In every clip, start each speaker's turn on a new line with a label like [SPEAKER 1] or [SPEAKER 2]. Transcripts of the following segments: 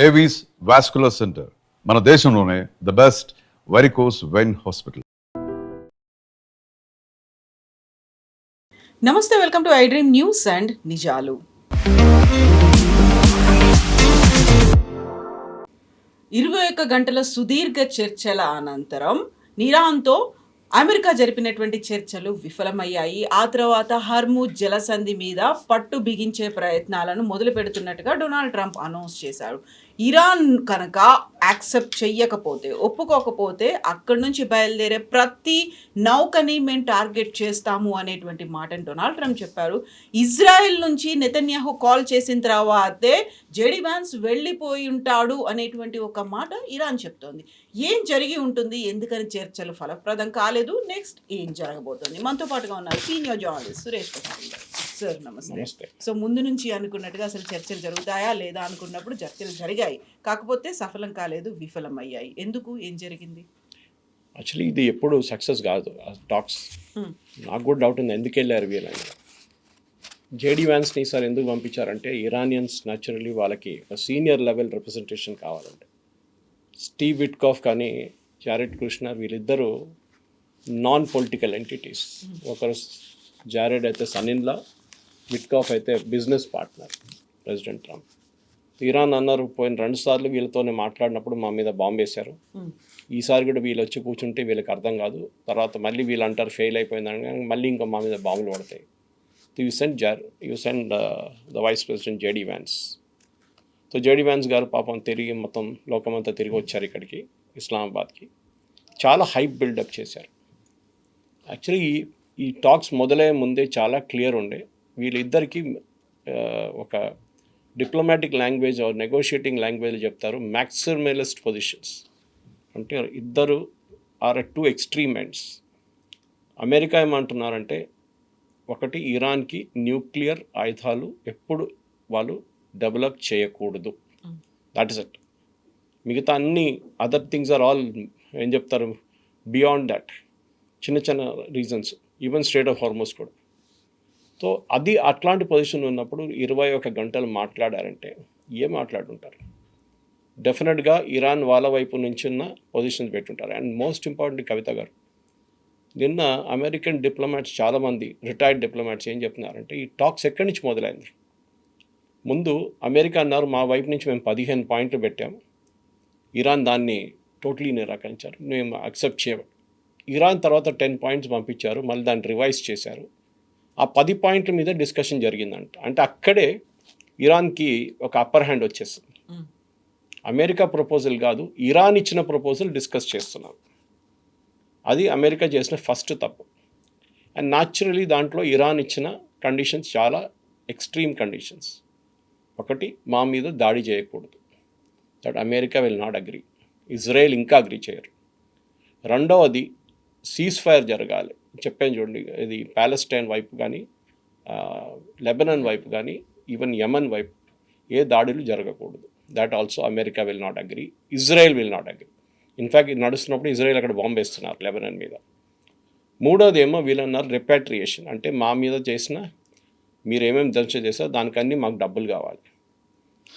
[SPEAKER 1] Avis vascular centre మన దేశంలోనే the best varicose vein hospital.
[SPEAKER 2] నమస్తే, welcome to I Dream News and నిజాలు. 21 గంటల సుదీర్ఘ చర్చల అనంతరం ఇరాన్తో అమెరికా జరిపినటువంటి చర్చలు విఫలమయ్యాయి. ఆ తర్వాత హర్ముజ్ జలసంధి మీద పట్టు బిగించే ప్రయత్నాలను మొదలు పెడుతున్నట్టుగా డొనాల్డ్ ట్రంప్ అనౌన్స్ చేశారు. ఇరాన్ కనుక యాక్సెప్ట్ చెయ్యకపోతే, ఒప్పుకోకపోతే అక్కడి నుంచి బయలుదేరే ప్రతి నౌకని మేము టార్గెట్ చేస్తాము అనేటువంటి మాటను డొనాల్డ్ ట్రంప్ చెప్పారు. ఇజ్రాయెల్ నుంచి నెతన్యాహు కాల్ చేసిన తర్వాతే జేడీ వ్యాన్స్ వెళ్ళిపోయి ఉంటాడు అనేటువంటి ఒక మాట ఇరాన్ చెప్తోంది. ఏం జరిగి ఉంటుంది, ఎందుకని చర్చలు ఫలప్రదం కాలేదు, నెక్స్ట్ ఏం జరగబోతోంది? మనతో పాటుగా ఉన్నారు సీనియర్ జర్నలిస్ట్ సురేష్ ప్రసాద్ గారు. సార్ నమస్తే. సో ముందు నుంచి అనుకున్నట్టుగా అసలు చర్చలు జరుగుతాయా లేదా అనుకున్నప్పుడు చర్చలు జరిగాయి, కాకపోతే సఫలం కాలేదు, విఫలం అయ్యాయి. ఎందుకు, ఏం జరిగింది?
[SPEAKER 3] యాక్చువల్లీ ఇది ఎప్పుడు సక్సెస్ కాదు టాక్స్. నాకు కూడా డౌట్ ఉంది ఎందుకు వెళ్ళారు వీళ్ళని. జేడీ వ్యాన్స్ని సార్ ఎందుకు పంపించారంటే ఇరానియన్స్ న్యాచురల్లీ వాళ్ళకి సీనియర్ లెవెల్ రిప్రజెంటేషన్ కావాలంటే. స్టీవ్ విట్కాఫ్ కానీ జారెడ్ కుష్నర్ వీళ్ళిద్దరూ నాన్ పొలిటికల్ ఎంటిటీస్. ఒకరు జారెడ్ అయితే సన్-ఇన్-లా, విట్కాఫ్ అయితే business partner president Trump. Iran అన్నారు పోయిన 2 సార్లు వీళ్ళతోనే మాట్లాడినప్పుడు మా మీద బాంబు వేశారు, ఈసారి కూడా వీళ్ళు వచ్చి కూర్చుంటే వీళ్ళకి అర్థం కాదు, తర్వాత మళ్ళీ వీళ్ళు అంటారు ఫెయిల్ అయిపోయిందని, మళ్ళీ ఇంకా మా మీద బాంబులు పడతాయి. You send the vice president JD Vance. So JD Vance గారు పాపం తిరిగి మొత్తం లోకమంతా తిరిగి వచ్చారు ఇక్కడికి, ఇస్లామాబాద్కి. చాలా హైప్ బిల్డప్ చేశారు. యాక్చువల్లీ ఈ టాక్స్ మొదలయ్యే ముందే చాలా క్లియర్ ఉండే వీళ్ళిద్దరికీ ఒక diplomatic language or negotiating language చెప్తారు మ్యాక్సిమలిస్ట్ పొజిషన్స్. అంటే ఇద్దరు are at 2 extreme ends. America ఏమంటున్నారంటే ఒకటి, ఇరాన్కి న్యూక్లియర్ ఆయుధాలు ఎప్పుడు వాళ్ళు డెవలప్ చేయకూడదు, దట్ ఇస్ ఇట్. మిగతా అన్ని అదర్ థింగ్స్ ఆర్ ఆల్ ఏం చెప్తారు బియాండ్ దట్, చిన్న చిన్న రీజన్స్, ఈవెన్ స్ట్రేట్ ఆఫ్ హార్మోస్ కూడా. సో అది అట్లాంటి పొజిషన్ ఉన్నప్పుడు 21 గంటలు మాట్లాడారంటే ఏం మాట్లాడుంటారు? డెఫినెట్గా ఇరాన్ వాళ్ళ వైపు నుంచి ఉన్న పొజిషన్స్ పెట్టుంటారు. అండ్ మోస్ట్ ఇంపార్టెంట్ కవిత గారు, నిన్న అమెరికన్ డిప్లొమాట్స్ చాలామంది రిటైర్డ్ డిప్లొమాట్స్ ఏం చెప్తున్నారంటే ఈ టాక్స్ ఎక్కడి నుంచి మొదలైంది. ముందు అమెరికా అన్నారు మా వైపు నుంచి మేము 15 పాయింట్లు పెట్టాము, ఇరాన్ దాన్ని టోటలీ నిరాకరించారు, మేము అక్సెప్ట్ చేయము. ఇరాన్ తర్వాత 10 పాయింట్స్ పంపించారు, మళ్ళీ దాన్ని రివైజ్ చేశారు. ఆ 10 పాయింట్ల మీద డిస్కషన్ జరిగిందంట. అంటే అక్కడే ఇరాన్కి ఒక అప్పర్ హ్యాండ్ వచ్చేసింది. అమెరికా ప్రపోజల్ కాదు, ఇరాన్ ఇచ్చిన ప్రపోజల్ డిస్కస్ చేస్తున్నాం. అది అమెరికా చేసిన ఫస్ట్ తప్పు. అండ్ న్యాచురలీ దాంట్లో ఇరాన్ ఇచ్చిన కండిషన్స్ చాలా ఎక్స్ట్రీమ్ కండిషన్స్. ఒకటి, మా మీద దాడి చేయకూడదు, that America will not agree. Israel ఇంకా అగ్రీ చేయరు. రెండవది, సీజ్ ఫైర్ జరగాలి. చెప్పాను చూడండి, ఇది ప్యాలెస్టైన్ వైపు కానీ లెబనాన్ వైపు కానీ ఈవెన్ యమన్ వైపు ఏ దాడులు జరగకూడదు. That also America will not agree, Israel will not agree. In fact ఇది నడుస్తున్నప్పుడు ఇజ్రాయెల్ అక్కడ బాంబు వేస్తున్నారు లెబనాన్ మీద. మూడోది ఏమో వీళ్ళన్నారు రిపాట్రియేషన్, అంటే మా మీద చేసిన మీరేమేమి దంచ చేశారో దానికన్నీ మాకు డబ్బులు కావాలి.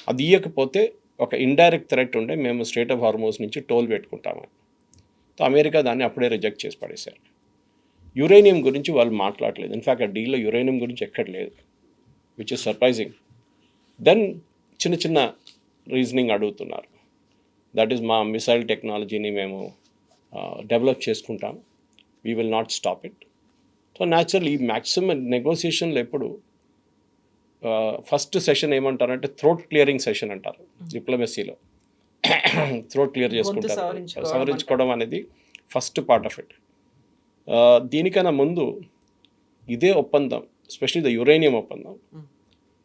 [SPEAKER 3] అది ఇవ్వకపోతే ఒక ఇండైరెక్ట్ థ్రెట్ ఉండే మేము స్ట్రేట్ ఆఫ్ హార్మోస్ నుంచి టోల్ పెట్టుకుంటామని. సో అమెరికా దాన్ని అప్పుడే రిజెక్ట్ చేసి పడేశారు. యురేనియం గురించి వాళ్ళు మాట్లాడలేదు. ఇన్ఫ్యాక్ట్ ఆ డీల్లో యురేనియం గురించి ఎక్కడ లేదు, విచ్ ఇస్ సర్ప్రైజింగ్. దెన్ చిన్న చిన్న రీజనింగ్ అడుగుతున్నారు. దట్ ఈస్ మా మిసైల్ టెక్నాలజీని మేము డెవలప్ చేసుకుంటాం, we will not stop it. So natural ఈ మ్యాక్సిమం నెగోసియేషన్లో ఎప్పుడు ఫస్ట్ సెషన్ ఏమంటారంటే థ్రోట్ క్లియరింగ్ సెషన్ అంటారు డిప్లొమసీలో. థ్రోట్ క్లియర్ చేసుకుంటారు, సవరించుకోవడం అనేది ఫస్ట్ పార్ట్ ఆఫ్ ఇట్. దీనికన్నా ముందు ఇదే ఒప్పందం, ఎస్పెషలీ ద యురేనియం ఒప్పందం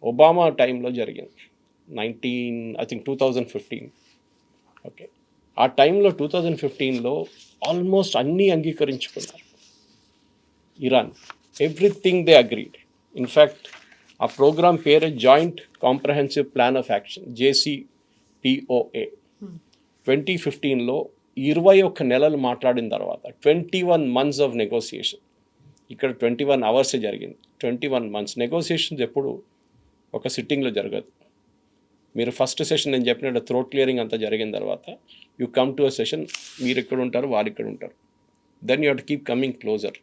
[SPEAKER 3] ఒబామా టైంలో జరిగింది, 2015. ఓకే, ఆ టైంలో 2015లో ఆల్మోస్ట్ అన్నీ అంగీకరించుకున్నారు Iran, everything they agreed. In fact ఆ ప్రోగ్రామ్ పేరే joint comprehensive plan of action, JCPOA. 2015లో 21 నెలలు మాట్లాడిన తర్వాత 21 months ఆఫ్ నెగోసియేషన్. ఇక్కడ 21 hours జరిగింది, 21 months నెగోసియేషన్స్ ఎప్పుడు ఒక సిట్టింగ్లో జరగదు. మీరు ఫస్ట్ సెషన్ నేను చెప్పినట్టు థ్రోట్ క్లియరింగ్ అంతా జరిగిన తర్వాత you come to a session, మీరు ఇక్కడ ఉంటారు, వాళ్ళు ఇక్కడ ఉంటారు. Then you have to keep coming closer.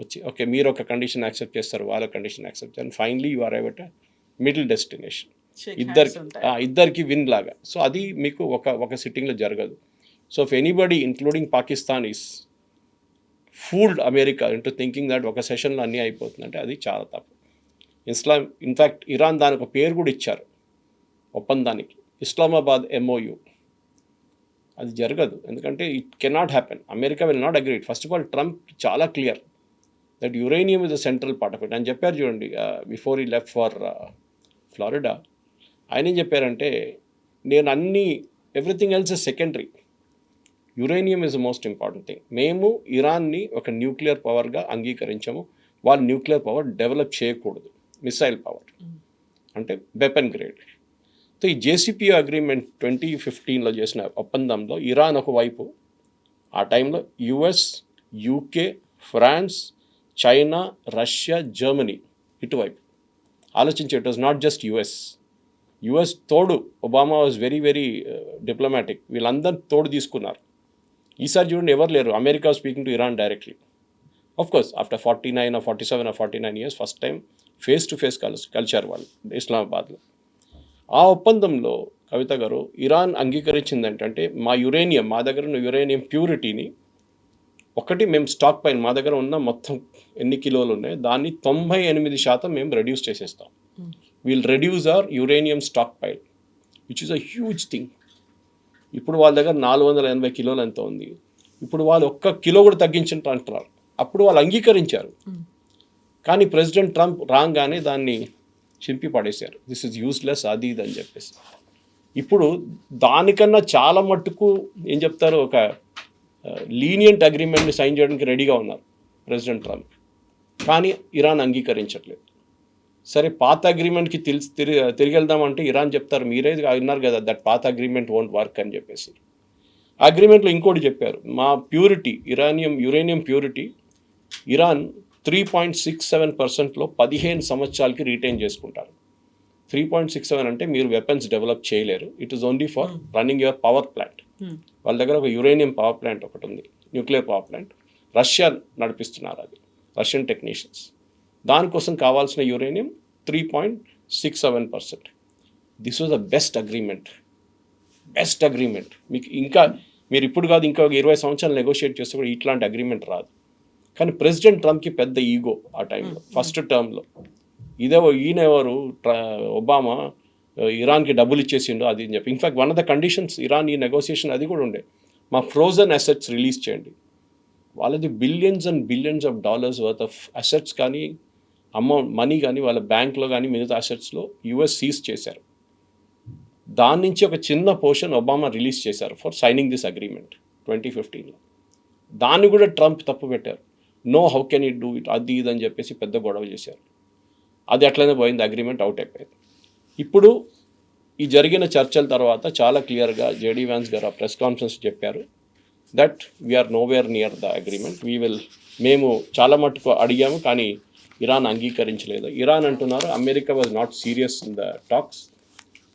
[SPEAKER 3] వచ్చి ఓకే మీరు ఒక కండిషన్ యాక్సెప్ట్ చేస్తారు, వాళ్ళ కండిషన్ యాక్సెప్ట్ చేస్తారు, and finally you arrive at middle destination. ఇద్దరికి విన్ లాగా. సో అది మీకు ఒక సిట్టింగ్లో జరగదు. So if anybody including Pakistan is fooled America into thinking that ఒక సెషన్లో అన్నీ అయిపోతుందంటే అది చాలా తప్పు. ఇన్ఫ్యాక్ట్ ఇరాన్ దానికి ఒక పేరు కూడా ఇచ్చారు ఒప్పందానికి, ఇస్లామాబాద్ MOU. అది జరగదు, ఎందుకంటే it cannot happen. America will not agree. First of all Trump చాలా clear that uranium is the central part of it అని చెప్పారు. చూడండి, బిఫోర్ ఈ లెఫ్ట్ ఫర్ ఫ్లారిడా ఆయన ఏం చెప్పారంటే, నేను everything else is secondary, uranium is the most important thing. మేము ఇరాన్ని ఒక న్యూక్లియర్ పవర్గా అంగీకరించాము. వాళ్ళు న్యూక్లియర్ పవర్ డెవలప్ చేయకూడదు, మిసైల్ పవర్ అంటే వెపన్ గ్రేడ్. సో ఈ JCPOA అగ్రిమెంట్ 2015లో చేసిన ఒప్పందంలో ఇరాన్ ఒకవైపు, ఆ టైంలో US, UK, France, China, Russia, Germany ఇటువైపు ఆలోచించి. It was not just US తోడు. Obama was very very diplomatic. వీళ్ళందరూ తోడు తీసుకున్నారు. ఈసారి చూడండి ఎవరు లేరు. America speaking to Iran directly. Of course after 47 or 49 years first time face to face కలిశారు వాళ్ళు ఇస్లామాబాద్లో. ఆ ఒప్పందంలో కవిత గారు ఇరాన్ అంగీకరించింది ఏంటంటే, మా దగ్గర ఉన్న యురేనియం ప్యూరిటీని ఒకటి మేము స్టాక్ పైన, మా దగ్గర ఉన్న మొత్తం ఎన్ని కిలోలు ఉన్నాయి దాన్ని 98% మేము రెడ్యూస్ చేసేస్తాం. We'll reduce our uranium stockpile, which is a huge thing. ఇప్పుడు వాళ్ళ దగ్గర 480 కిలోలు ఎంత ఉంది. ఇప్పుడు వాళ్ళు 1 కిలో కూడా తగ్గించినట్టు అంటున్నారు. అప్పుడు వాళ్ళు అంగీకరించారు, కానీ ప్రెసిడెంట్ ట్రంప్ రాగానే దాన్ని చింపి పడేశారు. దిస్ ఇస్ యూస్లెస్ అది ఇది అని చెప్పేసి. ఇప్పుడు దానికన్నా చాలా మట్టుకు ఏం చెప్తారు, ఒక లీనియంట్ అగ్రిమెంట్ని సైన్ చేయడానికి రెడీగా ఉన్నారు ప్రెసిడెంట్ ట్రంప్, కానీ ఇరాన్ అంగీకరించట్లేదు. సరే పాత అగ్రిమెంట్కి తిరిగి వెళ్దామంటే ఇరాన్ చెప్తారు, మీరే అన్నారు కదా దట్ పాత అగ్రిమెంట్ వోంట్ వర్క్ అని చెప్పేసి. అగ్రిమెంట్లో ఇంకోటి చెప్పారు, మా ప్యూరిటీ యురేనియం ప్యూరిటీ ఇరాన్ 3.67%లో 15 సంవత్సరాలకి రీటైన్ చేసుకుంటారు. 3.67 అంటే మీరు వెపన్స్ డెవలప్ చేయలేరు. It is only for running your power plant. వాళ్ళ దగ్గర ఒక యురేనియం పవర్ ప్లాంట్ ఒకటి ఉంది, న్యూక్లియర్ పవర్ ప్లాంట్. రష్యా నడిపిస్తున్నారు అది, రష్యన్ టెక్నీషియన్స్. దానికోసం కావాల్సిన uranium 3.67%. This was the best agreement. మీకు మీరు ఇప్పుడు కాదు, ఇంకా 20 సంవత్సరాలు నెగోషియేట్ చేస్తే కూడా ఇట్లాంటి అగ్రిమెంట్ రాదు. కానీ ప్రెసిడెంట్ ట్రంప్కి పెద్ద ఈగో ఆ టైంలో, ఫస్ట్ టర్మ్లో. ఈయన ఎవరు, ఒబామా ఇరాన్కి డబ్బులు ఇచ్చేసిండు అది అని చెప్పి. In fact one of the conditions Iran ఈ నెగోషియేషన్ అది కూడా ఉండే, మా ఫ్రోజన్ అసెట్స్ రిలీజ్ చేయండి. వాళ్ళది billions and billions of dollars worth of assets కానీ మనీ కానీ వాళ్ళ బ్యాంక్లో కానీ మిగతా అసెట్స్లో US సీజ్ చేశారు. దాని నుంచి ఒక చిన్న పోర్షన్ ఒబామా రిలీజ్ చేశారు ఫర్ సైనింగ్ దిస్ అగ్రిమెంట్ 2015లో. దాన్ని కూడా ట్రంప్ తప్పు పెట్టారు. No, how can it do it, అది ఇది అని చెప్పేసి పెద్ద గొడవ చేశారు. అది అట్లనే పోయింది, అగ్రిమెంట్ అవుట్ అయిపోయింది. ఇప్పుడు ఈ జరిగిన చర్చల తర్వాత చాలా క్లియర్గా JD Vance గారు ఆ ప్రెస్ కాన్ఫరెన్స్ చెప్పారు that we're nowhere near the agreement. మేము చాలా మట్టుకు అడిగాము, కానీ ఇరాన్ అంగీకరించలేదు. ఇరాన్ అంటున్నారు America was not serious in the talks.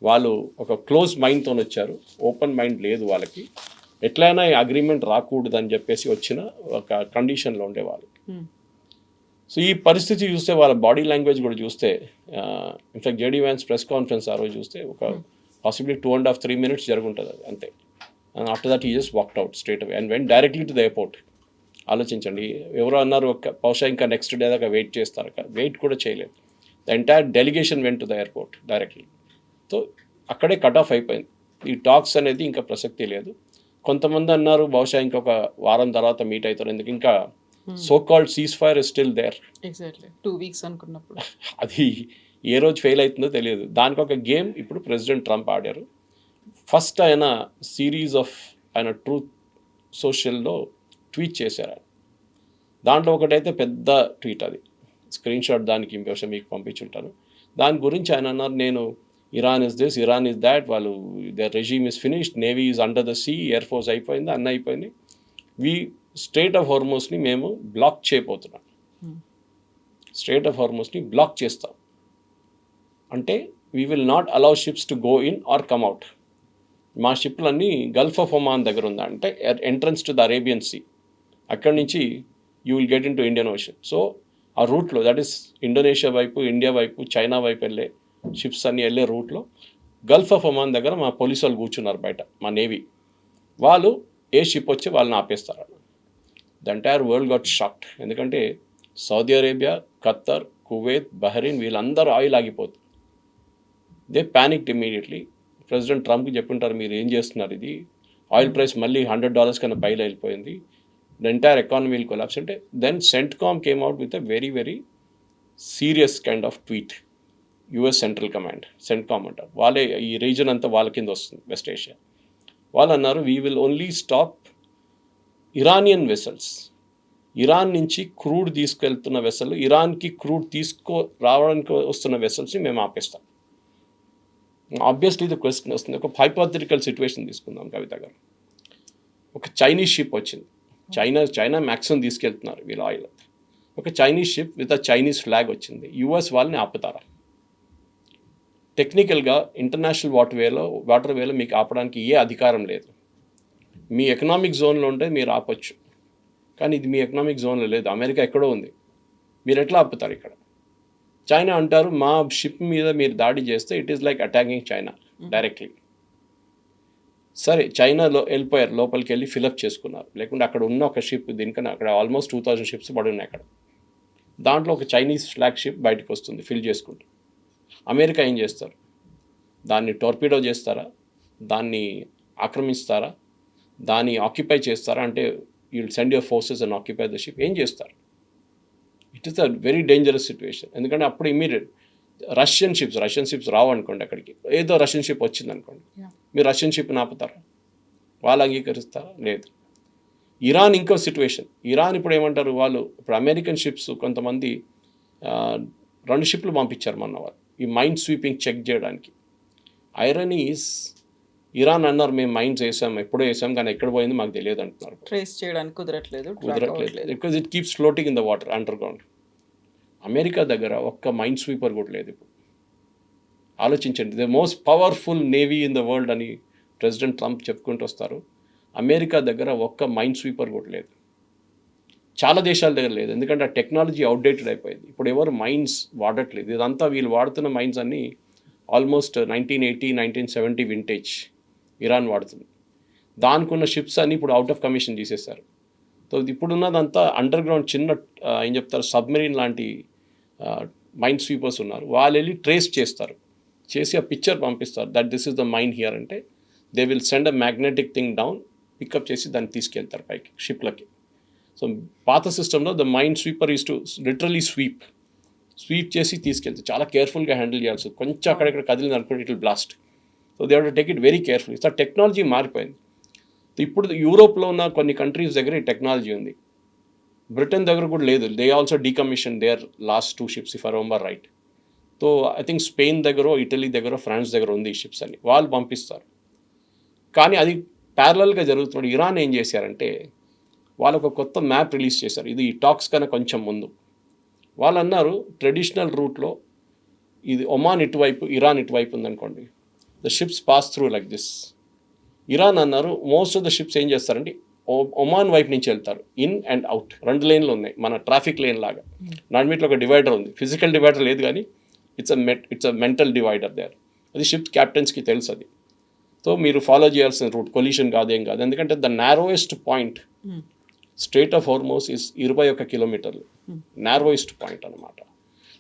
[SPEAKER 3] వాళ్ళు ఒక క్లోజ్ మైండ్తో వచ్చారు, ఓపెన్ మైండ్ లేదు వాళ్ళకి. ఎట్లయినా ఈ అగ్రిమెంట్ రాకూడదు అని చెప్పేసి వచ్చిన ఒక కండిషన్లో ఉండేవాళ్ళు. సో ఈ పరిస్థితి చూస్తే, వాళ్ళ బాడీ లాంగ్వేజ్ కూడా చూస్తే, in fact JD Vance press conference ఆ రోజు చూస్తే ఒక పాసిబ్లీ 2.5-3 minutes జరుగుంటుంది అది అంతే. And after that he just walked out straight away and went directly to the airport. ఆలోచించండి, ఎవరో అన్నారు బహుశా ఇంకా నెక్స్ట్ డే దాకా వెయిట్ చేస్తారు, వెయిట్ కూడా చేయలేదు. The entire delegation went to the airport directly. So అక్కడే కట్ ఆఫ్ అయిపోయింది. ఈ టాక్స్ అనేది ఇంకా ప్రసక్తి లేదు. కొంతమంది అన్నారు బహుశా ఇంకొక వారం తర్వాత మీట్ అవుతారు, ఎందుకు ఇంకా so called cease fire is still there.
[SPEAKER 2] Exactly 2 weeks అనుకున్నప్పుడు
[SPEAKER 3] అది ఏ రోజు ఫెయిల్ అవుతుందో తెలియదు. దానికి ఒక గేమ్ ఇప్పుడు ప్రెసిడెంట్ ట్రంప్ ఆడారు. ఫస్ట్ ఆయన సిరీస్ ఆఫ్ ఆయన ట్రూత్ సోషల్లో ట్వీట్ చేశారు. దాంట్లో ఒకటైతే పెద్ద ట్వీట్, అది స్క్రీన్ షాట్, దానికి ఇంకోసం మీకు పంపించుంటాను. దాని గురించి ఆయన అన్నారు, నేను Iran is this, Iran is that, వాళ్ళు their regime is finished, navy is under the sea, air force అయిపోయింది, అన్నీ అయిపోయింది, స్ట్రైట్ ఆఫ్ హార్మోస్ని మేము బ్లాక్ చేయబోతున్నాం, స్ట్రైట్ ఆఫ్ హార్మోస్ని బ్లాక్ చేస్తాం. అంటే we will not allow ships to go in or come out. మా షిప్లన్నీ గల్ఫ్ ఆఫ్ ఒమాన్ దగ్గర ఉందా అంటే entrance to the Arabian Sea, అక్కడి నుంచి you will get into Indian Ocean. So ఆ రూట్లో, దట్ ఈస్ ఇండోనేషియా వైపు, ఇండియా వైపు, చైనా వైపు వెళ్ళే షిప్స్ అన్నీ వెళ్ళే రూట్లో గల్ఫ్ ఆఫ్ ఒమాన్ దగ్గర మా పోలీసు వాళ్ళు కూర్చున్నారు బయట, మా నేవీ వాళ్ళు. ఏ షిప్ వచ్చి వాళ్ళని ఆపేస్తారు. The entire world got shocked. ఎందుకంటే Saudi Arabia, Qatar, Kuwait, Bahrain వీళ్ళందరూ ఆయిల్ ఆగిపోతుంది. They panicked immediately. ప్రెసిడెంట్ ట్రంప్కి చెప్పుంటారు, మీరు ఏం చేస్తున్నారు, ఇది ఆయిల్ ప్రైస్ మళ్ళీ $100 కన్నా పైన వెళ్ళిపోయింది, the entire economy will collapse అంటే. Then CENTCOM came out with a very very serious kind of tweet. US central command, CENTCOM అంటారు, వాళ్ళే ఈ రీజన్ అంతా వాళ్ళ కింద వస్తుంది, వెస్ట్ ఏషియా. వాళ్ళు అన్నారు, we will only stop Iranian vessels. Iran నుంచి క్రూడ్ తీసుకెళ్తున్న వెసల్, ఇరాన్కి క్రూడ్ రావడానికి వస్తున్న వెసల్స్ని మేము ఆపేస్తాం. ఆబ్వియస్లీ ఇది క్వశ్చన్ వస్తుంది. ఒక హైపోథెటికల్ సిచ్యువేషన్ తీసుకుందాం కవిత గారు. ఒక చైనీస్ షిప్ వచ్చింది, చైనా మ్యాక్సిమం తీసుకెళ్తున్నారు వీళ్ళు ఆయిల్. ఒక Chinese ship with a Chinese flag వచ్చింది, యుఎస్ వాళ్ళని ఆపుతారా? టెక్నికల్గా ఇంటర్నేషనల్ వాటర్ వేలో మీకు ఆపడానికి ఏ అధికారం లేదు. మీ ఎకనామిక్ జోన్లో ఉంటే మీరు ఆపొచ్చు, కానీ ఇది మీ ఎకనామిక్ జోన్లో లేదు, అమెరికా ఎక్కడో ఉంది, మీరు ఎట్లా ఆపుతారు ఇక్కడ? చైనా అంటారు, మా షిప్ మీద మీరు దాడి చేస్తే it is like attacking China directly. సరే, చైనాలో వెళ్ళిపోయారు, లోపలికి వెళ్ళి ఫిలప్ చేసుకున్నారు. లేకుంటే అక్కడ ఉన్న ఒక షిప్, దీనికన్నా అక్కడ ఆల్మోస్ట్ 2000 షిప్స్ పడి ఉన్నాయి అక్కడ. దాంట్లో ఒక చైనీస్ ఫ్లాగ్ షిప్ బయటకు వస్తుంది ఫిల్ చేసుకుంటూ. అమెరికా ఏం చేస్తారు? దాన్ని టోర్పిడో చేస్తారా? దాన్ని ఆక్రమిస్తారా? దాన్ని ఆక్యుపై చేస్తారా? అంటే you will send your forces and occupy the ship. ఏం చేస్తారు? It is a very dangerous situation. ఎందుకంటే అప్పుడు ఇమీడియట్ రష్యన్ షిప్స్ రావు అనుకోండి అక్కడికి, ఏదో రష్యన్ షిప్ వచ్చింది అనుకోండి, మీరు రష్యన్ షిప్ని ఆపుతారా? వాళ్ళు అంగీకరిస్తారా? లేదు. ఇరాన్ ఇంకో సిచ్యువేషన్. ఇరాన్ ఇప్పుడు ఏమంటారు, వాళ్ళు ఇప్పుడు అమెరికన్ షిప్స్ కొంతమంది 2 షిప్లు పంపించారు మొన్న వాళ్ళు ఈ మైండ్ స్వీపింగ్ చెక్ చేయడానికి. ఐరన్ ఈస్, ఇరాన్ అన్నారు, మేము మైండ్స్ వేసాం, ఎప్పుడో వేసాం, కానీ ఎక్కడ పోయింది మాకు తెలియదు అంటున్నారు.
[SPEAKER 2] ట్రేస్ చేయడానికి కుదరట్లేదు,
[SPEAKER 3] because it keeps floating in the water under ground. America దగ్గర ఒక్క మైండ్ స్వీపర్ కూడా లేదు ఇప్పుడు. ఆలోచించండి, the most powerful navy in the world అని ప్రెసిడెంట్ ట్రంప్ చెప్పుకుంటూ వస్తారు. అమెరికా దగ్గర ఒక్క మైండ్ స్వీపర్ కూడా లేదు. చాలా దేశాల దగ్గర లేదు, ఎందుకంటే ఆ టెక్నాలజీ అవుట్డేటెడ్ అయిపోయింది. ఇప్పుడు ఎవరు మైండ్స్ వాడట్లేదు. ఇదంతా వీళ్ళు వాడుతున్న మైండ్స్ అన్నీ ఆల్మోస్ట్ 1980, 1970 వింటేజ్ ఇరాన్ వాడుతుంది. దానికి ఉన్న షిప్స్ అన్నీ ఇప్పుడు అవుట్ ఆఫ్ కమిషన్ తీసేశారు. సో ఇప్పుడున్నదంతా అండర్ గ్రౌండ్ చిన్న ఏం చెప్తారు, సబ్మెరీన్ లాంటి మైండ్ స్వీపర్స్ ఉన్నారు. వాళ్ళు వెళ్ళి ట్రేస్ చేస్తారు, చేసి ఆ పిక్చర్ పంపిస్తారు, that this is the mind here అంటే. They will send a magnetic thing down, pick up చేసి దాన్ని తీసుకెళ్తారు పైకి షిప్లకి. సో పాత సిస్టంలో the mind sweeper is to literally sweep చేసి తీసుకెళ్తే చాలా కేర్ఫుల్గా హ్యాండిల్ చేయాల్సి. కొంచెం అక్కడెక్కడ కదిలింది అనుకోండి, it will blast. So they have to take it very carefully. So technology మారిపోయింది. ఇప్పుడు యూరోప్లో ఉన్న కొన్ని కంట్రీస్ దగ్గర ఈ టెక్నాలజీ ఉంది, బ్రిటన్ దగ్గర కూడా లేదు. They also decommission their last 2 ships if I remember right. So I think Spain దగ్గర, ఇటలీ దగ్గర, ఫ్రాన్స్ దగ్గర ఉంది ఈ షిప్స్ అన్ని, వాళ్ళు పంపిస్తారు. కానీ అది ప్యారలల్గా జరుగుతున్నాడు. ఇరాన్ ఏం చేశారంటే, వాళ్ళు ఒక కొత్త మ్యాప్ రిలీజ్ చేశారు, ఇది ఈ టాక్స్ కన్నా కొంచెం ముందు. వాళ్ళు అన్నారు, ట్రెడిషనల్ రూట్లో ఇది ఒమాన్ ఇటువైపు, ఇరాన్ ఇటువైపు ఉందనుకోండి, the ships pass through like this. Iran అన్నారు, మోస్ట్ ఆఫ్ ద షిప్స్ ఏం చేస్తారంటే ఒమాన్ వైపు నుంచి వెళ్తారు, ఇన్ అండ్ అవుట్. 2 లేన్లు ఉన్నాయి, మన ట్రాఫిక్ లేన్ లాగా. దాని ఒక డివైడర్ ఉంది, ఫిజికల్ డివైడర్ లేదు కానీ it's a mental divider there. అది షిప్ క్యాప్టెన్స్కి తెలుసు అది. సో మీరు ఫాలో చేయాల్సిన రూట్ కొలిషన్ కాదేం కాదు, ఎందుకంటే the narrowest point strait of Hormuz is 21 కిలోమీటర్లు, నారోయెస్ట్ పాయింట్ అనమాట.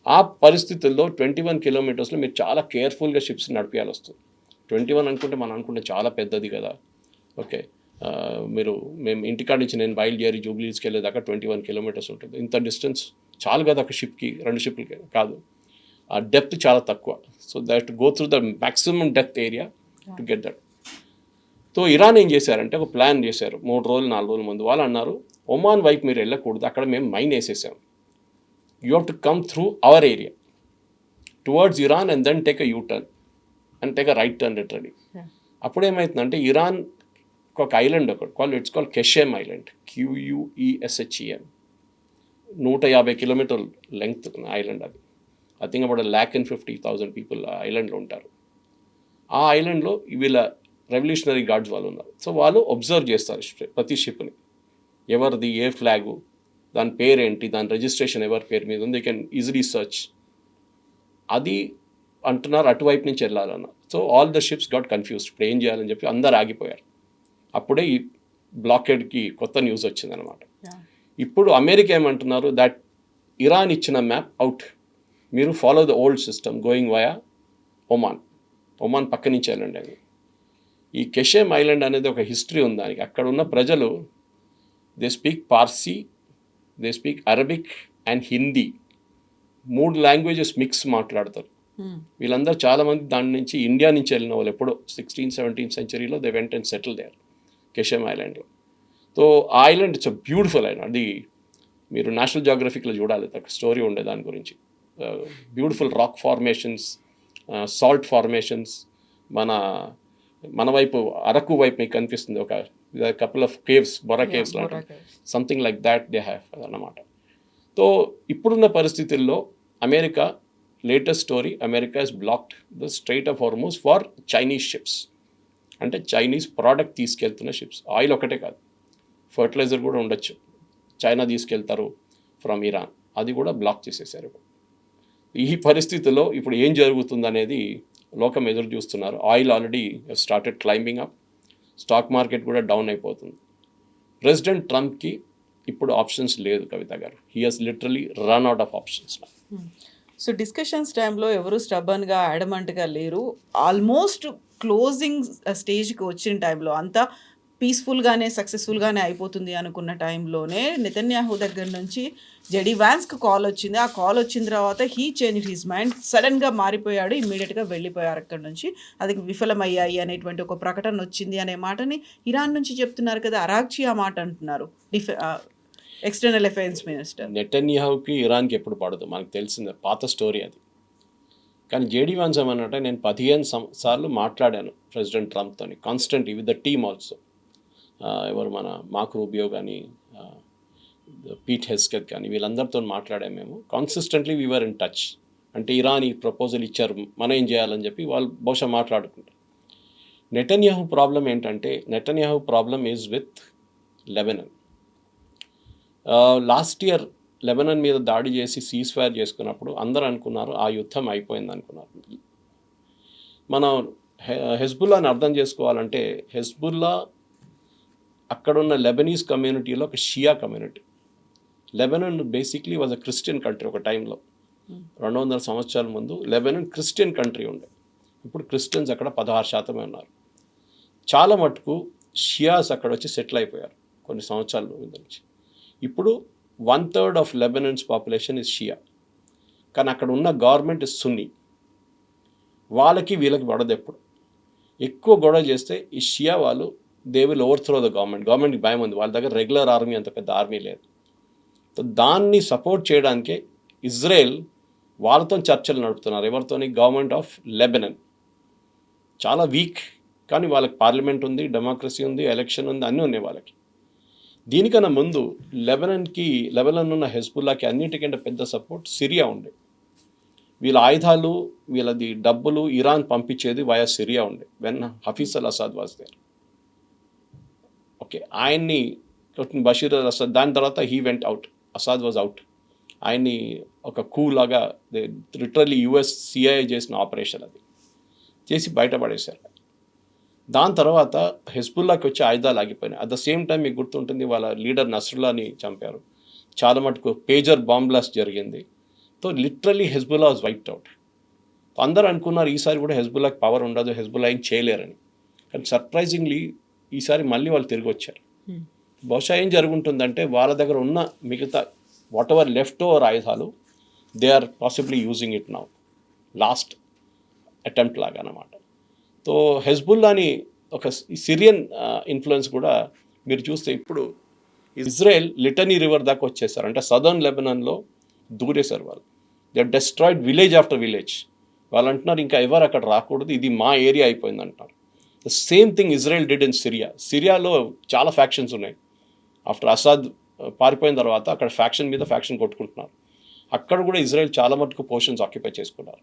[SPEAKER 3] ఆ పరిస్థితుల్లో 21 కిలోమీటర్స్లో మీరు చాలా కేర్ఫుల్గా షిప్స్ నడిపించాల్సి వస్తుంది. 21 అనుకుంటే మనం అనుకుంటే చాలా పెద్దది కదా. ఓకే, మేము ఇంటికాడ నుంచి నేను బయలుదేరి జూబ్లీస్కి వెళ్ళేదాకా 21 కిలోమీటర్స్ ఉంటుంది. ఇంత డిస్టెన్స్ చాలు కదా ఒక షిప్కి, 2 షిప్లకి కాదు. ఆ డెప్త్ చాలా తక్కువ. So that go through the maximum depth area to get that. So Iran ఏం చేశారంటే ఒక ప్లాన్ చేశారు 3 రోజులు 4 రోజుల ముందు. వాళ్ళు అన్నారు, ఒమాన్ వైపు మీరు వెళ్ళకూడదు, అక్కడ మేము మైన్ వేసేసాం, you have to come through our area towards Iran and then take a U turn and take a right turn literally. అప్పుడు ఏమవుతుందంటే, ఇరాన్ ఒక ఐలాండ్ ఒకటి it's called Qeshm island, QUESHEM, 150 కిలోమీటర్ల లెంగ్త్ ఐలాండ్ అది. I think about 1,50,000 people ఆ ఐలాండ్లో ఉంటారు. ఆ ఐలాండ్లో వీళ్ళ రెవల్యూషనరీ గార్డ్స్ వాళ్ళు ఉన్నారు. సో వాళ్ళు అబ్జర్వ్ చేస్తారు ప్రతి షిప్ని, ఎవరిది ఏ ఫ్లాగు, దాని పేరేంటి, దాని రిజిస్ట్రేషన్ ఎవరి పేరు మీద ఉంది, కెన్ ఈజీలీ సర్చ్. అది అంటున్నారు అటువైపు నుంచి వెళ్ళాలన్న. So all the ships got confused, ఇప్పుడు ఏం చేయాలని చెప్పి అందరు ఆగిపోయారు. అప్పుడే ఈ బ్లాకేడ్కి కొత్త న్యూస్ వచ్చిందనమాట. ఇప్పుడు అమెరికా ఏమంటున్నారు, దట్ ఇరాన్ ఇచ్చిన మ్యాప్ అవుట్, మీరు follow the old system going via Oman పక్క నుంచి వెళ్ళండి అని. ఈ కెషేమ్ ఐలాండ్ అనేది ఒక హిస్టరీ ఉంది దానికి. అక్కడ ఉన్న ప్రజలు they speak Parsi, they speak Arabic and Hindi, 3 languages mix మాట్లాడతారు. వీళ్ళందరూ చాలామంది దాని నుంచి ఇండియా నుంచి వెళ్ళిన వాళ్ళు, ఎప్పుడో 16th-17th centuryలో they went and settle there Qeshm ఐలాండ్లో. సో ఆ island it's a beautiful island. అది మీరు నేషనల్ జియోగ్రఫిక్లో చూడాలి, ఒక స్టోరీ ఉండే దాని గురించి. Beautiful rock formations, salt formations. మన వైపు అరకు వైపు మీకు కనిపిస్తుంది ఒక couple of caves, Borra caves లాంటి, something like that they have అన్నమాట. సో ఇప్పుడున్న పరిస్థితుల్లో America, latest story, America is blocked the strait of Hormuz for Chinese ships. అంటే చైనీస్ ప్రోడక్ట్ తీసుకెళ్తున్న షిప్స్, ఆయిల్ ఒకటే కాదు, ఫర్టిలైజర్ కూడా ఉండొచ్చు, చైనా తీసుకెళ్తారు ఫ్రమ్ ఇరాన్, అది కూడా బ్లాక్ చేసేసారు. ఈ పరిస్థితుల్లో ఇప్పుడు ఏం జరుగుతుందనేది లోకం ఎదురు చూస్తున్నారు. Oil already started climbing up, stock market కూడా డౌన్ అయిపోతుంది. ప్రెసిడెంట్ ట్రంప్కి ఇప్పుడు ఆప్షన్స్ లేదు కవిత గారు. He has literally run out of options.
[SPEAKER 2] So discussions టైంలో ఎవరు స్టబన్గా అడమంట్గా లేరు. ఆల్మోస్ట్ క్లోజింగ్ స్టేజ్కి వచ్చిన టైంలో అంతా పీస్ఫుల్గానే సక్సెస్ఫుల్గానే అయిపోతుంది అనుకున్న టైంలోనే నెతన్యాహు దగ్గర నుంచి జెడీ వ్యాన్స్కి కాల్ వచ్చింది. ఆ కాల్ వచ్చిన తర్వాత హీ చేంజ్ హిజ్ మైండ్, సడన్గా మారిపోయాడు, ఇమ్మీడియట్గా వెళ్ళిపోయారు అక్కడ నుంచి. అది విఫలమయ్యాయి అనేటువంటి ఒక ప్రకటన వచ్చింది అనే మాటని ఇరాన్ నుంచి చెప్తున్నారు కదా. అరాగ్చి ఆ మాట అంటున్నారు, ఎక్స్టర్నల్ అఫైర్స్ మినిస్టర్.
[SPEAKER 3] నెతన్యాహుకి ఇరాన్కి ఎప్పుడు పడదు, మనకు తెలిసిందే, పాత స్టోరీ అది. కానీ జేడీ వాన్స్ ఏమన్నట్టే, నేను 15 సార్లు మాట్లాడాను ప్రెసిడెంట్ ట్రంప్తో, constantly with the team also. ఎవరు మన మార్క్ రూబియో కానీ, పీట్ హెస్కెత్ కానీ, వీళ్ళందరితో మాట్లాడాము మేము. Consistently we're in touch. అంటే ఇరాన్ ఈ ప్రపోజల్ ఇచ్చారు, మనం ఏం చేయాలని చెప్పి వాళ్ళు బహుశా మాట్లాడుకుంటారు. నెతన్యాహు ప్రాబ్లం ఏంటంటే, Netanyahu problem is with Lebanon. Last year Lebanon మీద దాడి చేసి సీజ్ ఫైర్ చేసుకున్నప్పుడు అందరూ అనుకున్నారు ఆ యుద్ధం అయిపోయింది అనుకున్నారు. మనం హెజ్బుల్లాని అర్థం చేసుకోవాలంటే, హెజ్బుల్లా అక్కడున్న లెబనీస్ కమ్యూనిటీలో ఒక Shia community. Lebanon basically was a Christian country. ఒక టైంలో 200 సంవత్సరాల ముందు లెబనాన్ క్రిస్టియన్ కంట్రీ ఉండే. ఇప్పుడు క్రిస్టియన్స్ అక్కడ 16% ఉన్నారు. చాలా మటుకు షియాస్ అక్కడ వచ్చి సెటిల్ అయిపోయారు కొన్ని సంవత్సరాల నుంచి. ఇప్పుడు 1/3 ఆఫ్ లెబనాన్స్ పాపులేషన్ ఇస్ షియా. కానీ అక్కడ ఉన్న గవర్నమెంట్ ఇస్ సున్నీ. వాళ్ళకి వీళ్ళకి పడదు. ఎప్పుడు ఎక్కువ గొడవ చేస్తే ఈ షియా వాళ్ళు దే విల్ ఓవర్త్రో ద గవర్నమెంట్కి భయం ఉంది, వాళ్ళ దగ్గర రెగ్యులర్ ఆర్మీ అంత పెద్ద ఆర్మీ లేదు. సో దాన్ని సపోర్ట్ చేయడానికే ఇజ్రాయెల్ వాళ్ళతో చర్చలు నడుపుతున్నారు. ఎవరితోని? Government of Lebanon. చాలా వీక్, కానీ వాళ్ళకి పార్లమెంట్ ఉంది, డెమోక్రసీ ఉంది, ఎలక్షన్ ఉంది, అన్నీ ఉన్నాయి వాళ్ళకి. దీనికన్నా ముందు లెబనాన్ ఉన్న హెజ్బుల్లాకి అన్నిటికంటే పెద్ద సపోర్ట్ సిరియా ఉండే. వీళ్ళ ఆయుధాలు, వీళ్ళది డబ్బులు ఇరాన్ పంపించేది వయా సిరియా ఉండే, when Hafiz al Assad was there. Okay, ఆయన్ని బషీర్ అల్ అసాద్, దాని తర్వాత he went out, Assad was out. ఆయన్ని ఒక కూలాగా లిటరల్లీ యుఎస్ సిఐఏ చేసిన ఆపరేషన్ అది చేసి బయటపడేశారు. దాని తర్వాత హెజ్బుల్లాకి వచ్చే ఆయుధాలు ఆగిపోయినాయి. అట్ ద సేమ్ టైం మీకు గుర్తుంటుంది, వాళ్ళ లీడర్ నస్రుల్లాని చంపారు. చాలా మటుకు పేజర్ బాంబ్ బ్లాస్ట్ జరిగింది. So literally Hezbollah was wiped out. అందరూ అనుకున్నారు ఈసారి కూడా హెజ్బుల్లాకి పవర్ ఉండదు, హెజ్బుల్లా ఏం చేయలేరని. కానీ సర్ప్రైజింగ్లీ ఈసారి మళ్ళీ వాళ్ళు తిరిగి వచ్చారు. బహుశా ఏం జరుగుతుందంటే, వాళ్ళ దగ్గర ఉన్న మిగతా వాట్ ఎవర్ లెఫ్ట్ ఓవర్ ఆయుధాలు, they are possibly using it now, last attempt లాగా అన్నమాట. సో హెజ్బుల్లాని ఒక సిరియన్ ఇన్ఫ్లుయెన్స్ కూడా మీరు చూస్తే, ఇప్పుడు ఇజ్రాయెల్ లిటనీ రివర్ దాకా వచ్చేసారు. అంటే సదర్న్ లెబనాన్లో దూరేశారు వాళ్ళు. They destroyed village after village. వాళ్ళు అంటున్నారు ఇంకా ఎవరు అక్కడ రాకూడదు, ఇది మా ఏరియా అయిపోయింది అంటున్నారు. The same thing Israel did in Syria. సిరియాలో చాలా ఫ్యాక్షన్స్ ఉన్నాయి. ఆఫ్టర్ అసాద్ పారిపోయిన తర్వాత అక్కడ ఫ్యాక్షన్ మీద ఫ్యాక్షన్ కొట్టుకుంటున్నారు. అక్కడ కూడా ఇజ్రాయెల్ చాలా మటుకు పోర్షన్స్ ఆక్యుపై చేసుకున్నారు.